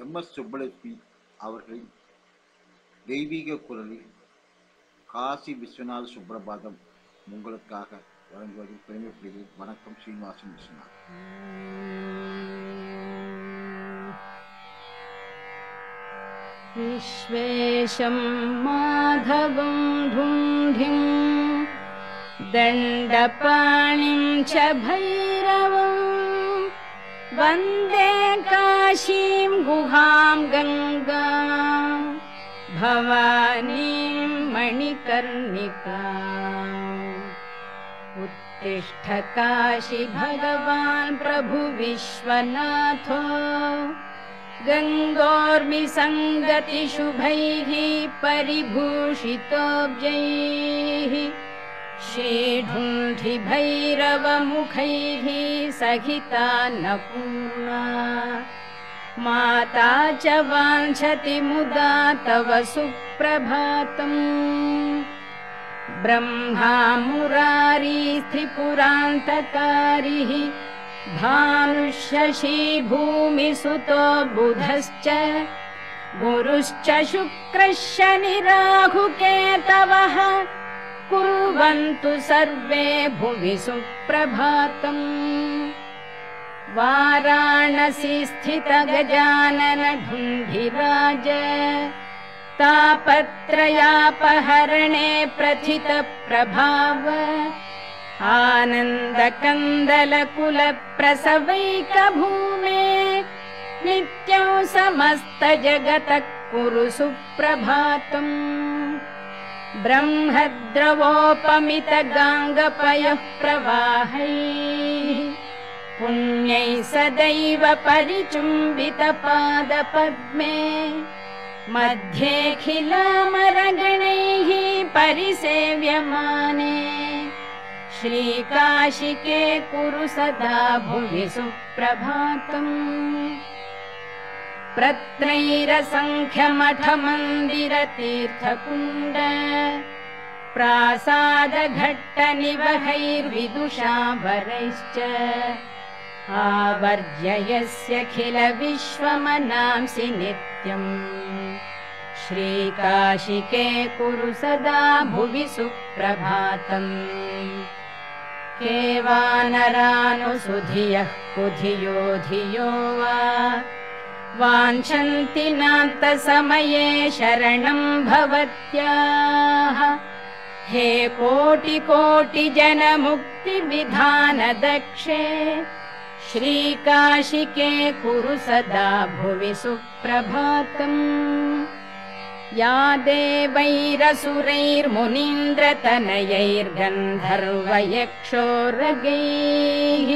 MS. Subbulakshmi அவர்களின் தெய்வீக குரலில் காசி விஸ்வநாத சுப்ரபாதம் உங்களுக்காக வழங்குவதில் பெருமைப்படுகிறேன். வணக்கம். ஸ்ரீனிவாசன் விஸ்வநாத். विश्वेशं माधवं धुन्धिं दण्डपाणिं च भैरवं वन्दे काशीं गुहां गङ्गां भवानीं मणिकर्णिकाम्। उत्तिष्ठ काशी भगवान् प्रभु विश्वनाथो गङ्गोर्मि सङ्गति शुभैः परिभूषितोऽब्जैः श्रीढुण्ढि भैरवमुखैः सहितान्नपूर्णा माता च वाञ्छति मुदा तव सुप्रभातम्। ब्रह्मा मुरारी त्रिपुरान्तकारिः भानुशशी भूमिसुतो बुधश्च गुरुश्च शुक्रश्च शनिराहुकेतवः कुर्वन्तु सर्वे भुवि सुप्रभातम्। वाराणसी स्थित गजानन ढुण्ढिराज तापत्रयापहरणे प्रथित प्रभाव आनन्दकन्दलकुल प्रसवैकभूमे नित्यं समस्त जगतः कुरु सुप्रभातम्। ब्रह्मद्रवोपमित गाङ्गपयः प्रवाहैः पुण्यैः सदैव परिचुम्बित पादपद्मे मध्येऽखिलामरगणैः परिसेव्यमाने श्रीकाशिके कुरु सदा भुवि सुप्रभातम्। प्रत्रैरसङ्ख्यमठमन्दिरतीर्थकुण्ड प्रासादघट्टनिवहैर्विदुषाभरैश्च आवर्ज्य यस्यखिल विश्वमनांसि नित्यम् श्रीकाशिके कुरु सदा भुवि सुप्रभातम्। केवानरानुसुधियः कुधियो धियो वा वाञ्छन्ति नान्तसमये शरणं भवत्याः। हे कोटि कोटि जनमुक्तिविधानदक्षे श्रीकाशिके कुरु सदा भुवि सुप्रभातम्। या देवैरसुरैर्मुनीन्द्रतनयैर्गन्धर्वयक्षोरगैः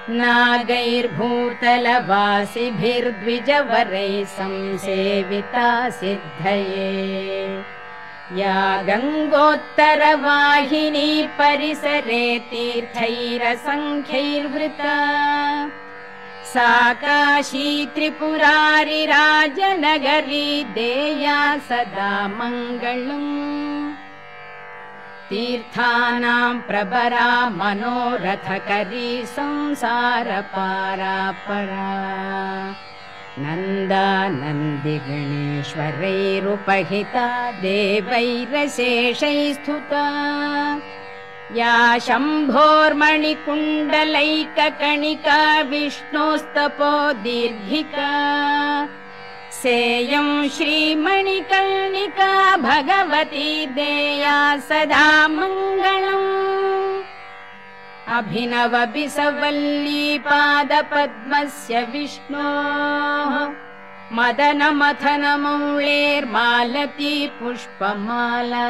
नागैर्भूतलवासिभिर्द्विजवरैः संसेविता सिद्धये। या गङ्गोत्तरवाहिनी परिसरे तीर्थैरसङ्ख्यैर्वृता सा काशी त्रिपुरारि राजनगरी देया सदा मङ्गलम्। तीर्थानां प्रभरा मनोरथकरी संसारपारापरा नन्दानन्दिगणेश्वरैरुपहिता देवैरशेषैः स्तुता। या शम्भोर्मणिकुण्डलैककणिका विष्णोस्तपो दीर्घिका सेयं श्रीमणिकर्णिका भगवती देया सदा मङ्गलम्। अभिनव बिसवल्ली पादपद्मस्य विष्णोः मदनमथनमौळेर्मालती पुष्पमाला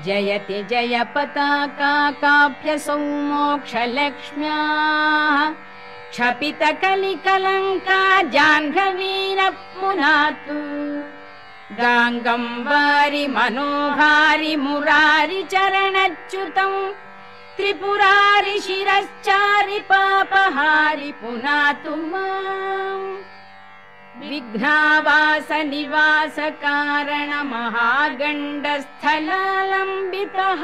जयति जय पताका काप्यसौ मोक्षलक्ष्म्याः क्षपितकलिकलङ्का जाह्नवीनः पुनातु। गाङ्गं वारि मनोहारि मुरारि चरणच्युतं त्रिपुरारि शिरश्चारि पापहारि पुनातु माम्। विघ्नावास निवास कारण महागण्डस्थलालम्बितः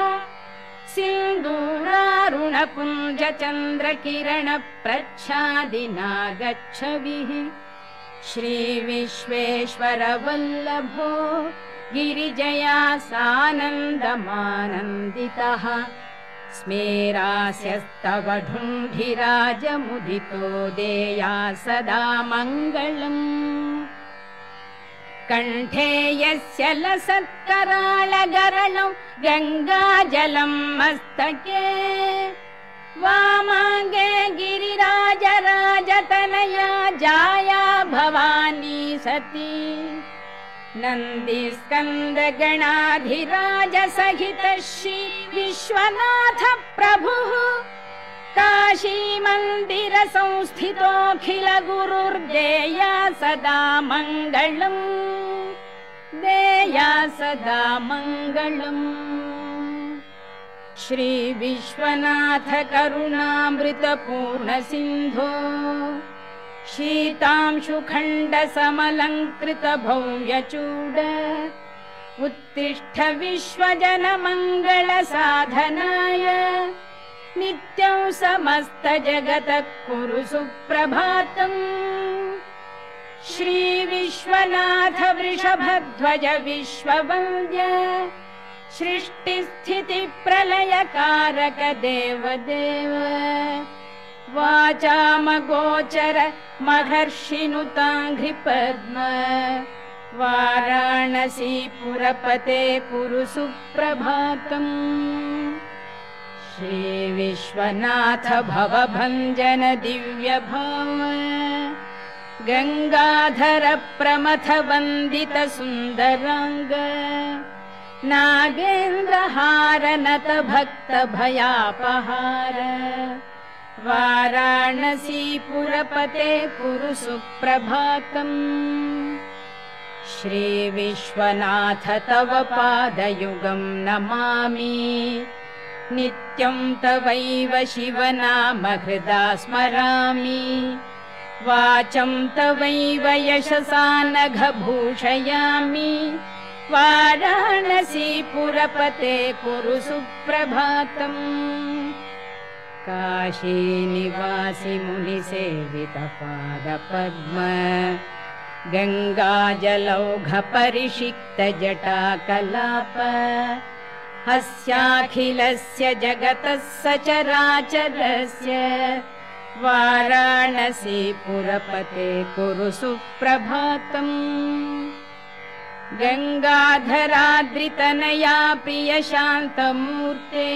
सिन्दूरारुणपुञ्ज चन्द्रकिरण प्रच्छादिना गच्छविः श्री विश्वेश्वर वल्लभो गिरिजया सानन्दमानन्दितः स्मेरास्यस्तव ढुण्ढिराजमुदितो देया सदा मङ्गलम् कण्ठे यस्य लसत्कराळगरलं गङ्गाजलं मस्तके वामाङ्गे गिरिराजराजतनया जाया भवानी सती नन्दिस्कन्दगणाधिराज सहित श्री विश्वनाथ प्रभुः काशी मन्दिर संस्थितोऽखिल गुरुर्देया सदा मङ्गलम् देया सदा मङ्गलम् श्री विश्वनाथ करुणामृतपूर्ण सिन्धो शीतांशुखण्ड समलङ्कृत भव्यचूड उत्तिष्ठ विश्वजन मङ्गल साधनाय नित्यं समस्त जगत कुरु सुप्रभातम् श्री विश्वनाथ वृषभध्वज विश्ववन्द्य सृष्टिस्थिति प्रलयकारक देवदेव वाचामगोचर महर्षिनुताङ्घ्रिपद्म वाराणसीपुरपते कुरु सुप्रभातम् श्री विश्वनाथ भवभञ्जन दिव्यभाव गङ्गाधर प्रमथ वन्दित सुन्दराङ्ग नागेन्द्रहार नत भक्त भयापहार वाराणसीपुरपते कुरु सुप्रभातम् श्री विश्वनाथ तव पादयुगं नमामि नित्यं तवैव शिवनाम हृदा स्मरामि वाचं तवैव यशसा नघ भूषयामि वाराणसीपुरपते कुरु सुप्रभातम् काशीनिवासि मुनिसेवित पादपद्म गङ्गाजलौघ परिषिक्त जटाकलाप हस्याखिलस्य जगतः सचराचरस्य वाराणसीपुरपते कुरु सुप्रभातम् गङ्गाधराद्रितनया प्रिय शान्तमूर्ते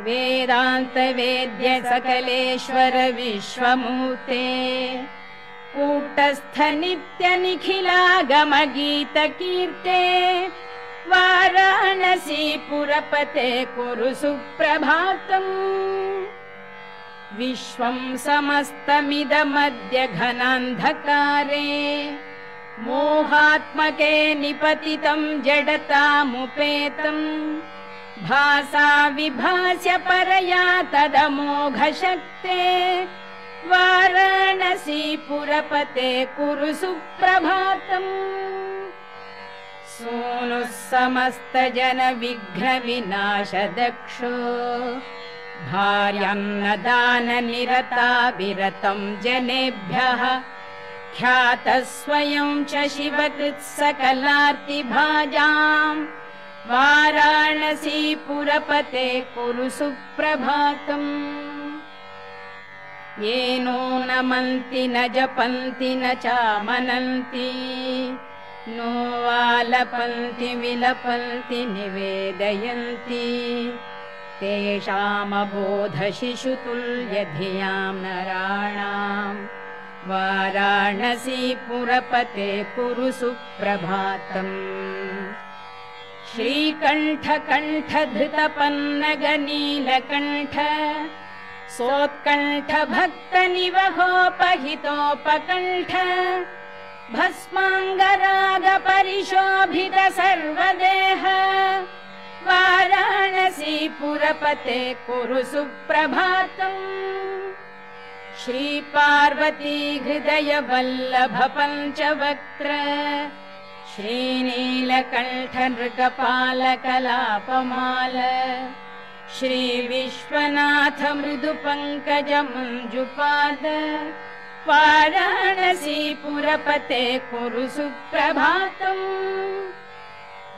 वेदान्त वेद्य सकलेश्वर विश्वमूर्ते कूटस्थ नित्य निखिलागम गीत कीर्ते वाराणसीपुरपते कुरु सुप्रभातम् विश्वं समस्तमिदमद्य घनान्धकारे मोहात्मके निपतितं जडतामुपेतम् भासा विभास्य परया तदमोघशक्ते वाराणसीपुरपते कुरु सुप्रभातम् सूनुः समस्त जन विघ्न विनाश दक्षो भार्यान्नदान निरता विरतं जनेभ्यः ख्यात स्वयं च शिवकृत् सकलार्तिभाजाम् वाराणसीपुरपते कुरु सुप्रभातम् ये नो नमन्ति न जपन्ति न चामनन्ति नो वालपन्ति विलपन्ति निवेदयन्ति तेषामबोध शिशुतुल्यधियां नराणाम् वाराणसीपुरपते कुरु सुप्रभातम् श्रीकण्ठ कण्ठ धृतपन्नग नीलकण्ठ सोत्कण्ठ भक्त निवहोपहितोपकण्ठ भस्माङ्गराग परिशोभित सर्वदेह वाराणसीपुरपते कुरु सुप्रभातम् श्री पार्वती हृदय वल्लभ पंचवक्त्र श्रीनीलकण्ठ नृकपाल कलापमाल श्री विश्वनाथ मृदु पंकज मंजुपाद वाराणसीपुरपते कुरु सुप्रभातम्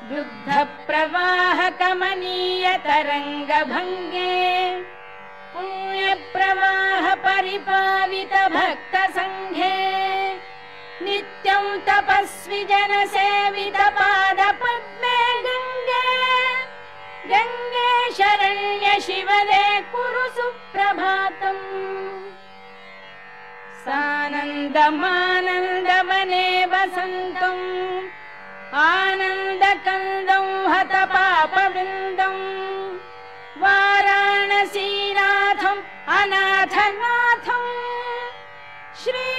दुग्ध प्रवाह कमनीय तरंग भंगे पुण्य प्रवाह परिपावित भक्त संघे नित्यं तपस्वी जन सेवित पाद पद्मे गंगे गंगे शरण्य शिवदे कुरु सुप्रभातम् सानन्दमानन्दवने वसन्तम् आनन्दकन्दं हत पापवृन्दं वाराणसीनाथम् अनाथनाथम् श्री